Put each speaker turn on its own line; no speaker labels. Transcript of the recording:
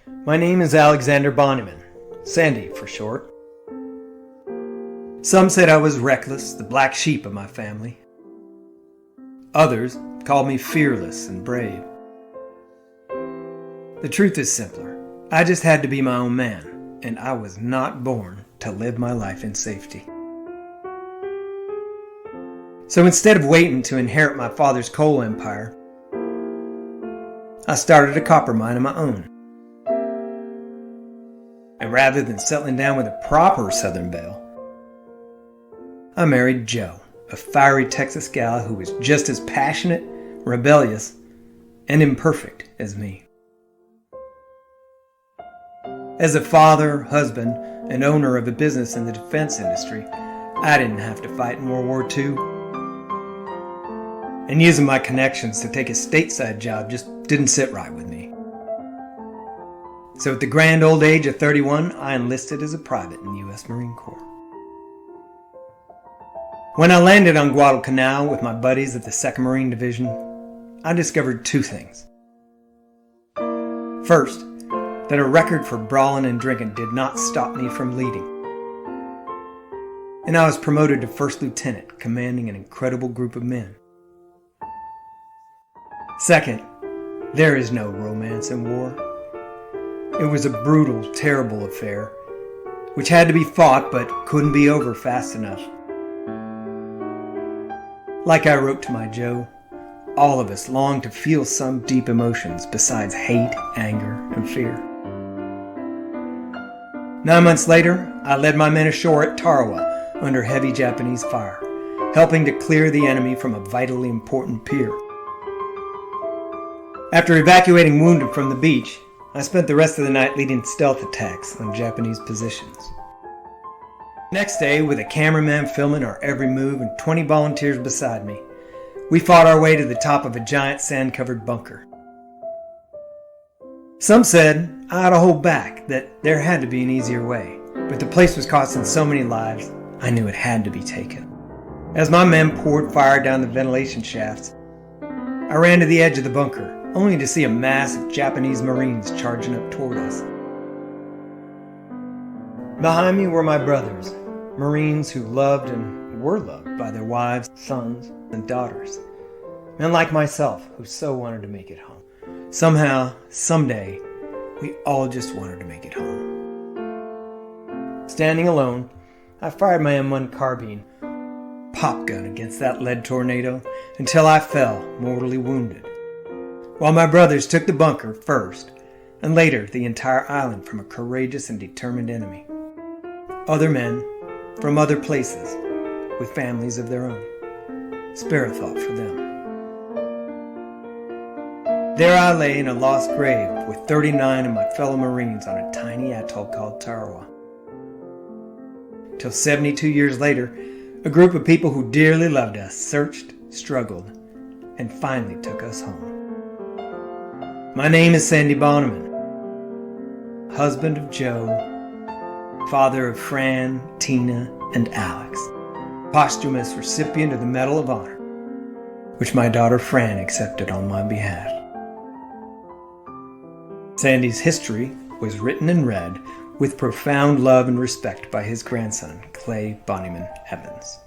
My name is Alexander Bonnyman, Sandy for short. Some said I was reckless, the black sheep of my family. Others called me fearless and brave. The truth is simpler. I just had to be my own man, and I was not born to live my life in safety. So instead of waiting to inherit my father's coal empire, I started a copper mine of my own. And rather than settling down with a proper Southern belle, I married Jo, a fiery Texas gal who was just as passionate, rebellious, and imperfect as me. As a father, husband, and owner of a business in the defense industry, I didn't have to fight in World War II. And using my connections to take a stateside job just didn't sit right with me. So at the grand old age of 31, I enlisted as a private in the U.S. Marine Corps. When I landed on Guadalcanal with my buddies at the 2nd Marine Division, I discovered two things. First, that a record for brawling and drinking did not stop me from leading. And I was promoted to first lieutenant, commanding an incredible group of men. Second, there is no romance in war. It was a brutal, terrible affair, which had to be fought but couldn't be over fast enough. Like I wrote to my Jo, all of us long to feel some deep emotions besides hate, anger, and fear. 9 months later, I led my men ashore at Tarawa under heavy Japanese fire, helping to clear the enemy from a vitally important pier. After evacuating wounded from the beach, I spent the rest of the night leading stealth attacks on Japanese positions. Next day, with a cameraman filming our every move and 20 volunteers beside me, we fought our way to the top of a giant sand-covered bunker. Some said I ought to hold back, that there had to be an easier way, but the place was costing so many lives, I knew it had to be taken. As my men poured fire down the ventilation shafts, I ran to the edge of the bunker, only to see a mass of Japanese Marines charging up toward us. Behind me were my brothers, Marines who loved and were loved by their wives, sons, and daughters. Men like myself who so wanted to make it home. Somehow, someday, we all just wanted to make it home. Standing alone, I fired my M1 carbine, pop gun against that lead tornado until I fell, mortally wounded, while my brothers took the bunker first, and later the entire island from a courageous and determined enemy. Other men from other places with families of their own. Spare a thought for them. There I lay in a lost grave with 39 of my fellow Marines on a tiny atoll called Tarawa. Till 72 years later, a group of people who dearly loved us searched, struggled, and finally took us home. My name is Sandy Bonnyman, husband of Jo, father of Fran, Tina, and Alex, posthumous recipient of the Medal of Honor, which my daughter Fran accepted on my behalf. Sandy's history was written and read with profound love and respect by his grandson, Clay Bonnyman-Evans.